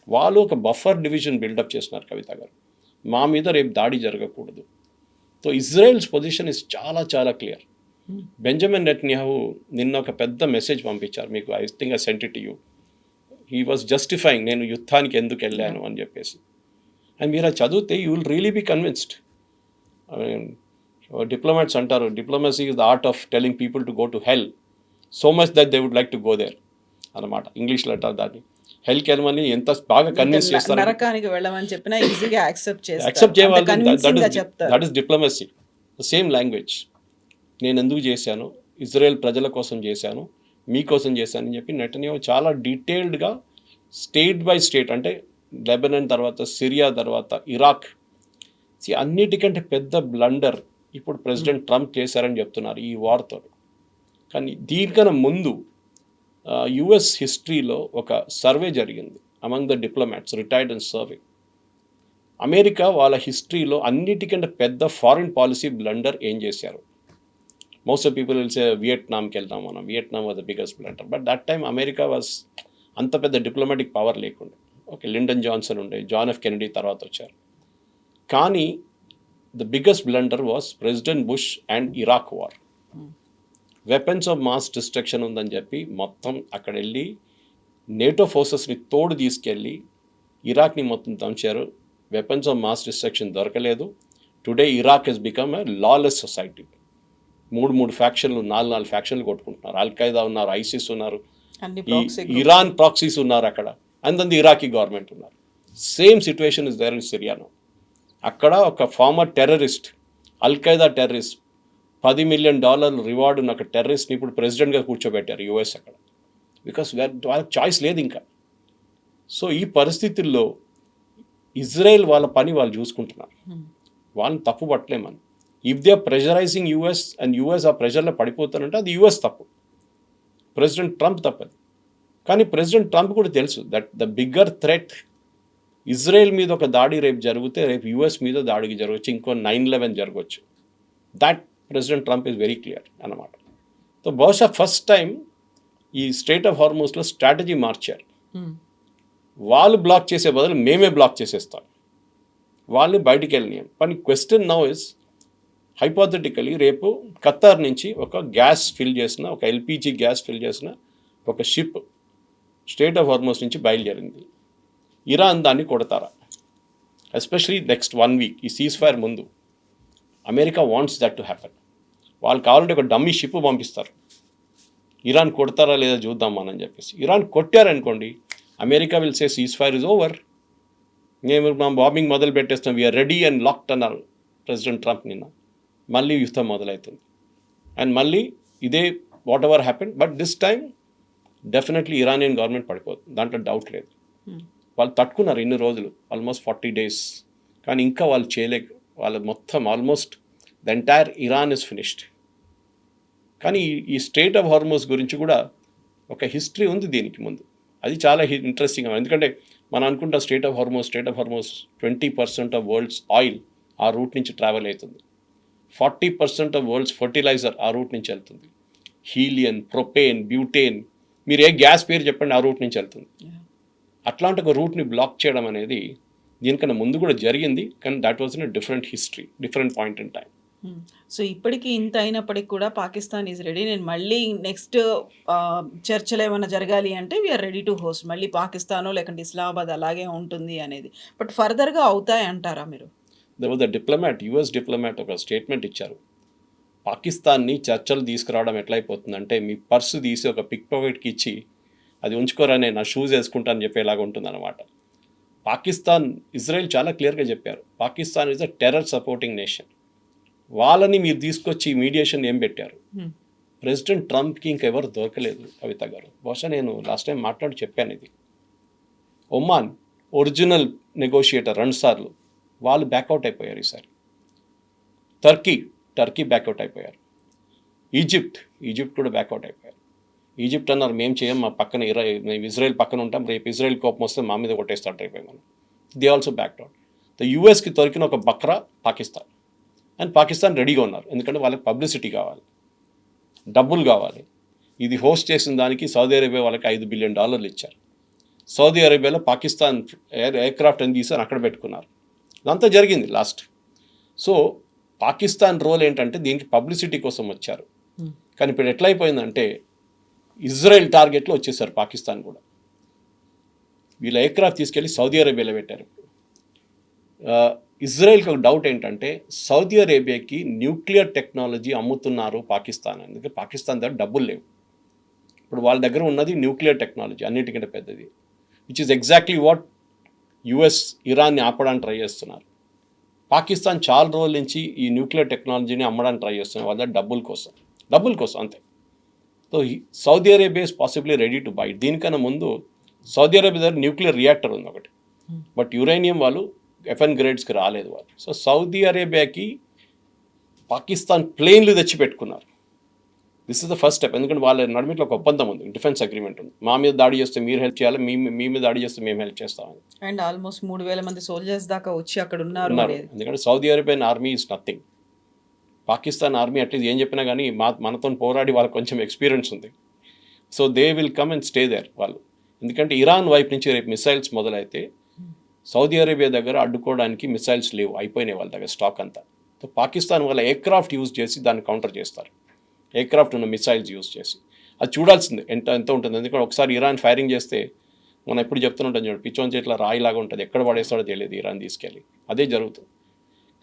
[SPEAKER 3] వాళ్ళు ఒక బఫర్ డివిజన్ బిల్డప్ చేస్తున్నారు కవిత గారు, మా మీద రేపు దాడి జరగకూడదు. సో ఇజ్రాయెల్స్ పొజిషన్ ఇస్ చాలా చాలా క్లియర్. బెంజమిన్ నెతన్యాహు నిన్న ఒక పెద్ద మెసేజ్ పంపించారు మీకు, I think I sent it you. He was justifying నేను యుద్ధానికి ఎందుకు వెళ్ళాను అని చెప్పేసి. అండ్ మీరు అది చదివితే you will really be convinced. I mean diplomats అంటారు, diplomacy is the art of telling people to go to hell so much that they would like to go there అన్నమాట. ఇంగ్లీష్లో అంటారు దాన్ని. హెల్కి వెళ్ళమని ఎంత బాగా కన్విన్స్ చేస్తారు,
[SPEAKER 2] నరకానికి వెళ్ళమని చెప్పినా ఈజీగా యాక్సెప్ట్
[SPEAKER 3] చేయాలి.
[SPEAKER 2] చెప్తారు.
[SPEAKER 3] That is diplomacy, same language. నేను ఎందుకు చేశాను, ఇజ్రాయెల్ ప్రజల కోసం చేశాను, మీకోసం చేశాను అని చెప్పి నెతన్యాహు చాలా డీటెయిల్డ్గా స్టేట్ బై స్టేట్, అంటే లెబనాన్ తర్వాత సిరియా తర్వాత ఇరాక్, అన్నిటికంటే పెద్ద బ్లండర్ ఇప్పుడు ప్రెసిడెంట్ ట్రంప్ చేశారని చెప్తున్నారు ఈ వార్తో. కానీ దీనికన్నా ముందు యుఎస్ హిస్టరీలో ఒక సర్వే జరిగింది among the diplomats retired and serving. America వాళ్ళ హిస్టరీలో అన్నిటికంటే పెద్ద ఫారిన్ పాలసీ బ్లండర్ ఏం చేశారు. Most of people will say వియట్నాంకి వెళ్తాం మనం, Vietnam was the biggest blunder. But that time America was అంత పెద్ద డిప్లొమాటిక్ పవర్ లేకుండే. ఓకే, లిండన్ జాన్సన్ ఉండే, జాన్ ఎఫ్ కెనడీ తర్వాత వచ్చారు. కానీ the biggest blunder was president Bush and Iraq war. Weapons of mass destruction ఉందని చెప్పి మొత్తం అక్కడ వెళ్ళి నేటో ఫోర్సెస్ని తోడు తీసుకెళ్ళి ఇరాక్ని మొత్తం దంచారు. వెపన్స్ ఆఫ్ మాస్ డిస్ట్రక్షన్ దొరకలేదు. Today Iraq has become a lawless society. మూడు ఫ్యాక్షన్లు, నాలుగు ఫ్యాక్షన్లు కొట్టుకుంటున్నారు. అల్ఖైదా ఉన్నారు, ఐసిస్ ఉన్నారు, ఇరాన్ ప్రాక్సీస్ ఉన్నారు అక్కడ, and then the Iraqi government ఉన్నారు. Same situation is there in సిరియాలో. అక్కడ ఒక former terrorist, Al Qaeda terrorist, $10 million reward ఉన్న ఒక టెర్రరిస్ట్ని ఇప్పుడు ప్రెసిడెంట్గా కూర్చోబెట్టారు యుఎస్ అక్కడ. బికాస్ వాళ్ళకి చాయిస్ లేదు ఇంకా. సో ఈ పరిస్థితుల్లో ఇజ్రాయెల్ వాళ్ళ పని వాళ్ళు చూసుకుంటున్నారు, వాళ్ళని తప్పు పట్టలేమని. If they are pressurising US and US ఆ ప్రెషర్లో పడిపోతారంటే అది యుఎస్ తప్పు, ప్రెసిడెంట్ ట్రంప్ తప్పది. కానీ ప్రెసిడెంట్ ట్రంప్ కూడా తెలుసు that the bigger threat Israel మీద ఒక దాడి రేపు జరిగితే రేపు యుఎస్ మీద దాడికి జరగవచ్చు, ఇంకో 9/11 జరగవచ్చు. That president Trump is very clear అన్నమాట. సో బహుశా ఫస్ట్ టైం ఈ స్ట్రైట్ ఆఫ్ హార్మోస్లో స్ట్రాటజీ మార్చారు. వాళ్ళు బ్లాక్ చేసే బదులు మేమే బ్లాక్ చేసేస్తాం, వాళ్ళని బయటికి వెళ్ళనియం. కానీ క్వశ్చన్ నౌ ఇస్ హైపోథెటికలీ రేపు ఖతార్ నుంచి ఒక గ్యాస్ ఫిల్ చేసిన, ఒక ఎల్పిజి గ్యాస్ ఫిల్ చేసిన ఒక షిప్ స్ట్రైట్ ఆఫ్ హార్మోస్ నుంచి బయలుదేరింది. ఇరాన్ దాన్ని కొడతారా? ఎస్పెషలీ నెక్స్ట్ 1 week ఈ సీజ్ ఫైర్ ముందు America wants that to happen. వాళ్ళు కావాలంటే ఒక డమ్మీ షిప్ పంపిస్తారు, ఇరాన్ కొడతారా లేదా చూద్దాం అని చెప్పేసి. ఇరాన్ కొట్టారనుకోండి, America will say cease fire is over, మేము బాంబింగ్ మొదలు పెట్టేస్తాం, వీఆర్ రెడీ అండ్ లాక్డ్ అన్నారు ప్రెసిడెంట్ ట్రంప్ నిన్న. మళ్ళీ యుద్ధం మొదలవుతుంది అండ్ మళ్ళీ ఇదే whatever happen. But this time definitely Iranian government పడిపోతుంది, దాంట్లో డౌట్ లేదు. వాళ్ళు తట్టుకున్నారు ఇన్ని రోజులు, ఆల్మోస్ట్ 40 days, కానీ ఇంకా వాళ్ళు చేయలేక, వాళ్ళ మొత్తం almost the entire Iran is finished. కానీ ఈ స్ట్రైట్ ఆఫ్ హార్మోస్ గురించి కూడా ఒక హిస్టరీ ఉంది దీనికి ముందు. అది చాలా ఇంట్రెస్టింగ్. ఎందుకంటే మనం అనుకుంటా straight of Hormuz 20% of world's oil ఆ రూట్ నుంచి ట్రావెల్ అవుతుంది, 40% ఆఫ్ వరల్డ్స్ ఫర్టిలైజర్ ఆ రూట్ నుంచి వెళ్తుంది, హీలియన్, ప్రొపేన్, బ్యూటేన్, మీరు ఏ గ్యాస్ పేరు చెప్పండి ఆ రూట్ నుంచి వెళ్తుంది. అట్లాంటి ఒక రూట్ని బ్లాక్ చేయడం అనేది దీనికన్నా ముందు కూడా జరిగింది, కానీ that was in a different history, different point in time.
[SPEAKER 2] So ఇప్పటికీ ఇంత అయినప్పటికీ కూడా పాకిస్తాన్ ఈజ్ రెడీ. నేను మళ్ళీ నెక్స్ట్ చర్చలు ఏమైనా జరగాలి అంటే వీఆర్ రెడీ టు హోస్ట్. మళ్ళీ పాకిస్తానో లేకుంటే ఇస్లామాబాద్ అలాగే ఉంటుంది అనేది. బట్ ఫర్దర్గా అవుతాయి అంటారా మీరు?
[SPEAKER 3] There was a US diplomat ఒక స్టేట్మెంట్ ఇచ్చారు. పాకిస్తాన్ని చర్చలు తీసుకురావడం ఎట్లయిపోతుందంటే మీ పర్సు తీసి ఒక పిక్ పాకెట్కి ఇచ్చి అది ఉంచుకోరానే నా షూస్ వేసుకుంటానని చెప్పేలాగా ఉంటుందన్నమాట. పాకిస్తాన్, ఇజ్రాయెల్ చాలా క్లియర్గా చెప్పారు, Pakistan is a terror supporting nation. వాళ్ళని మీరు తీసుకొచ్చి మీడియేషన్ ఏం పెట్టారు? ప్రెసిడెంట్ ట్రంప్కి ఇంకెవరు దొరకలేదు కవిత గారు. బహుశా నేను లాస్ట్ టైం మాట్లాడి చెప్పాను ఇది. ఒమాన్ ఒరిజినల్ నెగోషియేటర్ 2 సార్లు, వాళ్ళు బ్యాక్అవుట్ అయిపోయారు ఈసారి. టర్కీ బ్యాక్అవుట్ అయిపోయారు. ఈజిప్ట్ కూడా బ్యాక్అవుట్ అయిపోయారు. ఈజిప్ట్ అన్నారు మేము చేయం, మా పక్కన మేము ఇజ్రాయెల్ పక్కన ఉంటాం, రేపు ఇజ్రాయెల్ కోపం వస్తే మా మీద కొట్టేస్తాడు రేపు మనం. They also back out. యుఎస్కి దొరికిన ఒక బక్రా పాకిస్తాన్, అండ్ పాకిస్తాన్ రెడీగా ఉన్నారు, ఎందుకంటే వాళ్ళకి పబ్లిసిటీ కావాలి, డబ్బులు కావాలి. ఇది హోస్ట్ చేసిన దానికి సౌదీ అరేబియా వాళ్ళకి $5 బిలియన్ ఇచ్చారు. సౌదీ అరేబియాలో పాకిస్తాన్ ఎయిర్క్రాఫ్ట్ అని తీసారు, అక్కడ పెట్టుకున్నారు. ఇదంతా జరిగింది లాస్ట్. సో పాకిస్తాన్ రోల్ ఏంటంటే దీనికి పబ్లిసిటీ కోసం వచ్చారు. కానీ ఇప్పుడు ఎట్లయిపోయిందంటే ఇజ్రాయెల్ టార్గెట్లో వచ్చేసారు పాకిస్తాన్ కూడా. వీళ్ళ ఎయిర్క్రాఫ్ట్ తీసుకెళ్ళి సౌదీ అరేబియాలో పెట్టారు. ఇజ్రాయెల్కి ఒక డౌట్ ఏంటంటే సౌదీ అరేబియాకి న్యూక్లియర్ టెక్నాలజీ అమ్ముతున్నారు పాకిస్తాన్, అందుకే పాకిస్తాన్ దగ్గర డబ్బులు లేవు. ఇప్పుడు వాళ్ళ దగ్గర ఉన్నది న్యూక్లియర్ టెక్నాలజీ, అన్నిటికంటే పెద్దది, which is exactly what US ఇరాన్ని ఆపడానికి ట్రై చేస్తున్నారు. పాకిస్తాన్ చాలా రోజుల నుంచి ఈ న్యూక్లియర్ టెక్నాలజీని అమ్మడానికి ట్రై చేస్తున్నారు వాళ్ళ డబ్బుల కోసం అంతే. So Saudi Arabia is possibly ready to buy. దీనికన్నా ముందు సౌదీ అరేబియా దగ్గర న్యూక్లియర్ రియాక్టర్ ఉంది ఒకటి, బట్ యురేనియం వాళ్ళు FN గ్రేడ్స్కి రాలేదు వాళ్ళు. సో సౌదీ అరేబియాకి పాకిస్తాన్ ప్లేన్లు తెచ్చి పెట్టుకున్నారు. This is the first step. ఎందుకంటే వాళ్ళ నడుమిట్లో ఒక ఒప్పందం ఉంది, డిఫెన్స్ అగ్రిమెంట్ ఉంది. మా మీద దాడి చేస్తే మీరు హెల్ప్ చేయాలి, మీ మీద దాడి చేస్తే మేము హెల్ప్ చేస్తామని.
[SPEAKER 2] అండ్ ఆల్మోస్ట్ 3,000 మంది సోల్జర్స్ దాకా వచ్చి అక్కడ ఉన్నారు.
[SPEAKER 3] ఎందుకంటే Saudi Arabian army is nothing. Pakistan army at least ఏం చెప్పినా కానీ మనతో పోరాడి వాళ్ళకి కొంచెం ఎక్స్పీరియన్స్ ఉంది. So they will come and stay there వాళ్ళు. ఎందుకంటే ఇరాన్ వైపు నుంచి రేపు మిసైల్స్ మొదలైతే సౌదీ అరేబియా దగ్గర అడ్డుకోవడానికి మిసైల్స్ లేవు, అయిపోయినాయి వాళ్ళ దగ్గర స్టాక్ అంతా. సో పాకిస్తాన్ వాళ్ళ ఎయిర్క్రాఫ్ట్ యూజ్ చేసి దాన్ని కౌంటర్ చేస్తారు, ఎయిర్క్రాఫ్ట్ ఉన్న మిసైల్స్ యూజ్ చేసి. అది చూడాల్సిందే ఎంత ఉంటుంది. ఎందుకంటే ఒకసారి ఇరాన్ ఫైరింగ్ చేస్తే మనం ఎప్పుడు చెప్తుంటాం చూడండి, పిచ్చోన్ చేతిలో రాయిలాగా ఉంటుంది, ఎక్కడ పడేస్తాడో తెలియదు ఇరాన్ తీసుకెళ్ళి. అదే జరుగుతుంది.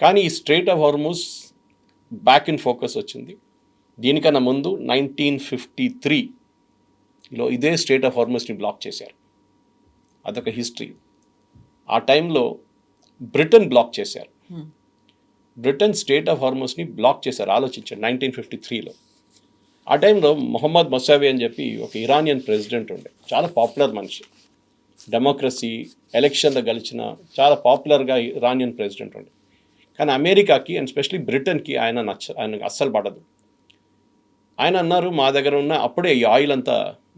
[SPEAKER 3] కానీ ఈ strait of Hormuz back in focus వచ్చింది. దీనికన్నా ముందు 1953లో ఇదే స్ట్రెయిట్ ఆఫ్ హార్ముజ్ని బ్లాక్ చేశారు. అదొక హిస్టరీ. ఆ టైంలో బ్రిటన్ బ్లాక్ చేశారు. బ్రిటన్ స్ట్రెయిట్ ఆఫ్ హార్ముజ్ని బ్లాక్ చేశారు. ఆలోచించారు 1953లో. ఆ టైంలో మొహమ్మద్ మొసావి అని చెప్పి ఒక ఇరానియన్ ప్రెసిడెంట్ ఉండే, చాలా పాపులర్ మనిషి, డెమోక్రసీ ఎలక్షన్లో గెలిచిన చాలా పాపులర్గా ఇరానియన్ ప్రెసిడెంట్ ఉండే. కానీ అమెరికాకి అండ్ స్పెషలీ బ్రిటన్కి ఆయనకు అస్సలు పడదు. ఆయన అన్నారు, మా దగ్గర ఉన్న అప్పుడే ఈ ఆయిల్ అంతా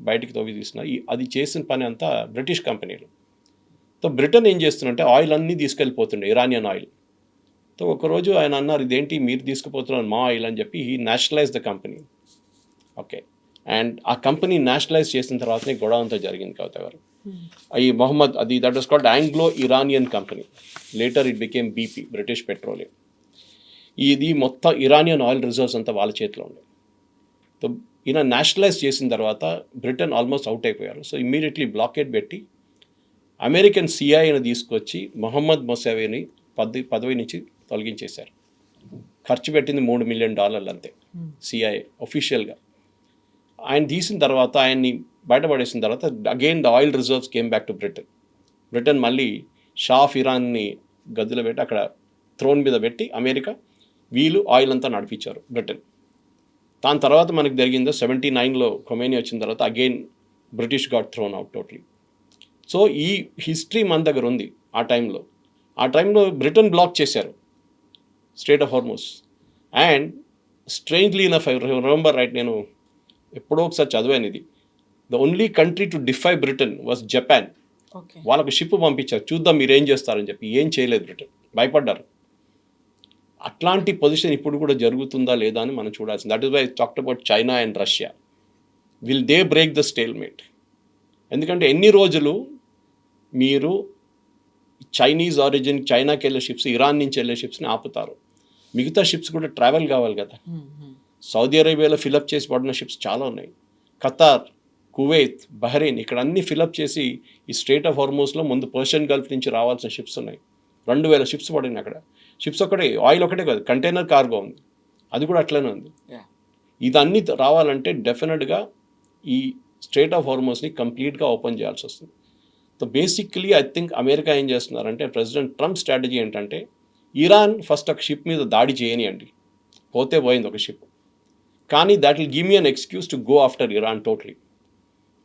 [SPEAKER 3] బయటికి తవ్వి తీస్తున్నారు, అది చేసిన పని అంతా బ్రిటిష్ కంపెనీలు. సో బ్రిటన్ ఏం చేస్తుందంటే ఆయిల్ అన్నీ తీసుకెళ్ళిపోతుండే, ఇరానియన్ ఆయిల్. సో ఒకరోజు ఆయన అన్నారు, ఇదేంటి మీరు తీసుకుపోతున్నారు మా ఆయిల్ అని చెప్పి he nationalize the company. Okay, and ఆ కంపెనీ నేషనలైజ్ చేసిన తర్వాతనే గొడవ అంతా జరిగింది కవిత గారు. ఈ Mohammad that was called Anglo Iranian company. Later it became BP, British Petroleum. ఇది మొత్తం ఇరానియన్ ఆయిల్ రిజర్వ్స్ అంతా వాళ్ళ చేతిలో ఉన్నాయి. సో ఈయన నేషనలైజ్ చేసిన తర్వాత బ్రిటన్ ఆల్మోస్ట్ అవుట్ అయిపోయారు. సో ఇమ్మీడియట్లీ బ్లాకేట్ పెట్టి అమెరికన్ CIAని తీసుకొచ్చి మొహమ్మద్ మొసావిని పదవి నుంచి తొలగించేశారు. ఖర్చు పెట్టింది $3 మిలియన్ అంతే CIA ఒఫీషియల్గా. ఆయన తీసిన తర్వాత, ఆయన్ని బయటపడేసిన తర్వాత again the oil reserves came back to Britain. మళ్ళీ షా ఆఫ్ ఇరాన్ని గదిలో పెట్టి అక్కడ థ్రోన్ మీద పెట్టి అమెరికా వీళ్ళు ఆయిల్ అంతా నడిపించారు బ్రిటన్. దాని తర్వాత మనకు జరిగిందో 79లో ఖొమైనీ వచ్చిన తర్వాత again British got throne out totally. So ఈ హిస్టరీ మన దగ్గర ఉంది. ఆ టైంలో బ్రిటన్ బ్లాక్ చేశారు strait of Hormuz. And strangely enough I remember right, నేను ఎప్పుడో ఒకసారి చదివాను ఇది, the only country to defy Britain was Japan. వాళ్ళకు షిప్ పంపించారు, చూద్దాం మీరు ఏం చేస్తారని చెప్పి. ఏం చేయలేదు బ్రిటన్, భయపడ్డారు. అట్లాంటి పొజిషన్ ఇప్పుడు కూడా జరుగుతుందా లేదా అని మనం చూడాల్సింది. That is why I talked about China and Russia. Will they break the stalemate? ఎందుకంటే ఎన్ని రోజులు మీరు చైనీస్ ఆరిజిన్ చైనాకి వెళ్ళే షిప్స్, ఇరాన్ నుంచి వెళ్ళే షిప్స్ని ఆపుతారు? మిగతా షిప్స్ కూడా ట్రావెల్ కావాలి కదా. సౌదీ అరేబియాలో ఫిలప్ చేసి పడిన షిప్స్ చాలా ఉన్నాయి. ఖతార్, కువైత్, బహ్రెయిన్, ఇక్కడ అన్ని ఫిలప్ చేసి ఈ స్ట్రెయిట్ ఆఫ్ హార్ముజ్లో ముందు పర్షియన్ గల్ఫ్ నుంచి రావాల్సిన షిప్స్ ఉన్నాయి. 2,000 షిప్స్ పడినాయి అక్కడ. షిప్స్ ఒకటే, ఆయిల్ ఒకటే కాదు, కంటైనర్ కార్గో ఉంది, అది కూడా అట్లనే ఉంది. ఇదన్నీ రావాలంటే డెఫినెట్గా ఈ స్ట్రెయిట్ ఆఫ్ హార్ముజ్ని కంప్లీట్గా ఓపెన్ చేయాల్సి వస్తుంది. So basically I think America ఏం చేస్తున్నారంటే, ప్రెసిడెంట్ ట్రంప్ స్ట్రాటజీ ఏంటంటే, ఇరాన్ ఫస్ట్ ఒక షిప్ మీద దాడి చేయనియండి, పోతే పోయింది ఒక షిప్, కానీ that will give me an excuse to go after Iran totally.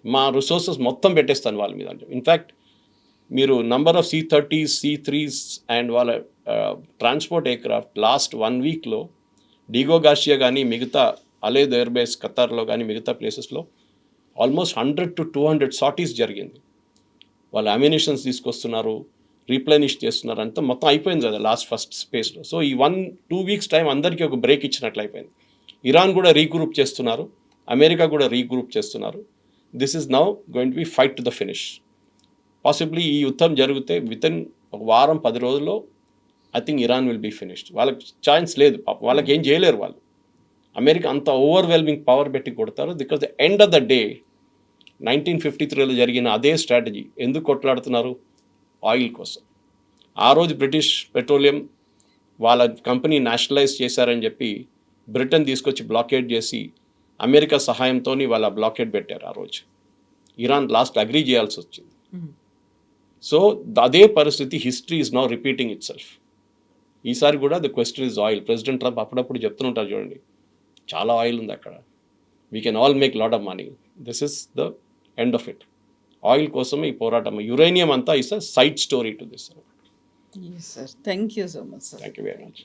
[SPEAKER 3] మా రిసోర్సెస్ మొత్తం పెట్టేస్తాను వాళ్ళ మీద అంటే. ఇన్ఫ్యాక్ట్ మీరు number of C-30s, C-3s and వాళ్ళ ట్రాన్స్పోర్ట్ ఎయిర్క్రాఫ్ట్ లాస్ట్ 1 వీక్లో డిగో గార్షియా కానీ మిగతా అలేద్ ఎయిర్బేస్ ఖతార్లో కానీ మిగతా ప్లేసెస్లో ఆల్మోస్ట్ 100 to 200 సార్టీస్ జరిగింది. వాళ్ళు అమ్యునిషన్స్ తీసుకొస్తున్నారు, రీప్లెనిష్ చేస్తున్నారు, అంతా మొత్తం అయిపోయింది కదా లాస్ట్ ఫస్ట్ స్పేస్లో. సో ఈ 1-2 వీక్స్ టైం అందరికీ ఒక బ్రేక్ ఇచ్చినట్లు అయిపోయింది. ఇరాన్ కూడా రీగ్రూప్ చేస్తున్నారు, అమెరికా కూడా రీగ్రూప్ చేస్తున్నారు. This is now going to be fight to the finish. Possibly ఈ యుద్ధం జరిగితే వితిన్ ఒక వారం 10 రోజుల్లో I think Iran will be finished. వాళ్ళకి ఛాన్స్ లేదు, వాళ్ళకి ఏం చేయలేరు వాళ్ళు. అమెరికా అంత ఓవర్వెల్మింగ్ పవర్ పెట్టి కొడతారు. Because the end of the day 1953లో జరిగిన అదే స్ట్రాటజీ ఎందుకు కొట్లాడుతున్నారు? ఆయిల్ కోసం. ఆ రోజు బ్రిటిష్ పెట్రోలియం వాళ్ళ కంపెనీ నేషనలైజ్ చేశారని చెప్పి బ్రిటన్ తీసుకొచ్చి బ్లాకేడ్ చేసి అమెరికా సహాయంతో వాళ్ళ బ్లాకేడ్ పెట్టారు ఆ రోజు. ఇరాన్ లాస్ట్ అగ్రీ చేయాల్సి వచ్చింది. సో అదే పరిస్థితి history is now repeating it self. ఈసారి కూడా the question is oil. President Trump అప్పుడప్పుడు చెప్తుంటారు చూడండి, చాలా ఆయిల్ ఉంది అక్కడ, we can all make lot of money. This is the end of it. Oil కోసమే ఈ పోరాటం. యురేనియం అంతా is a side story to this.
[SPEAKER 2] Yes, sir. Thank you so much, sir.
[SPEAKER 3] Thank you very much.